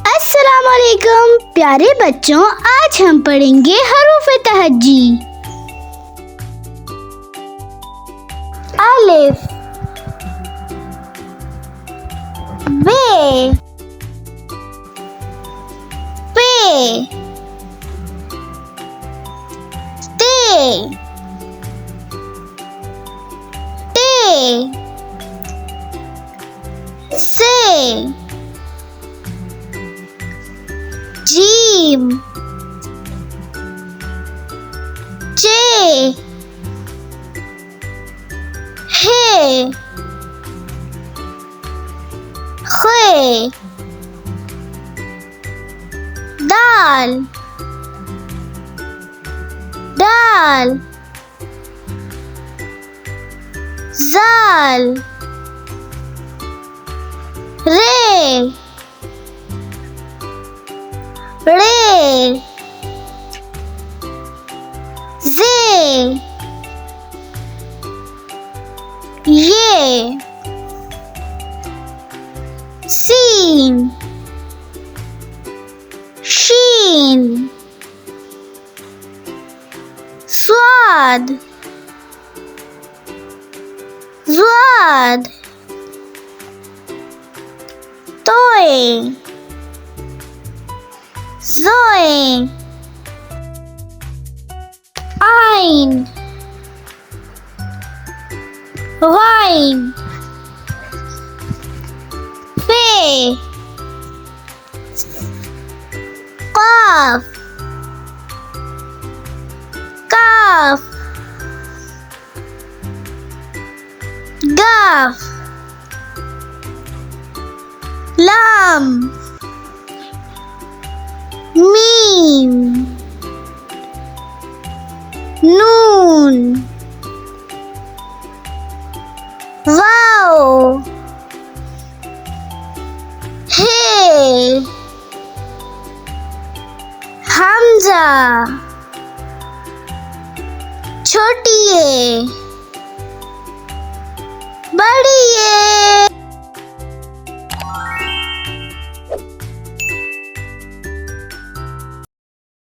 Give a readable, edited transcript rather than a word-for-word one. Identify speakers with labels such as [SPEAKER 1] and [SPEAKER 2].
[SPEAKER 1] अस्सलाम वालेकुम प्यारे बच्चों, आज हम पढ़ेंगे हरूफ तहज्जी। अलिफ, बे, पे, ते, से, जीम, चे, हे, खे, दाल, दाल, जाल, रे, रे, जे, ये, सीन, शीन, स्वाद, ज़्वाद, तोए, ज़ोए, आइन, वाइन, फे, काफ, काफ, गाफ, लाम, मीम, नून, वाओ, हे, हमजा, छोटी ए,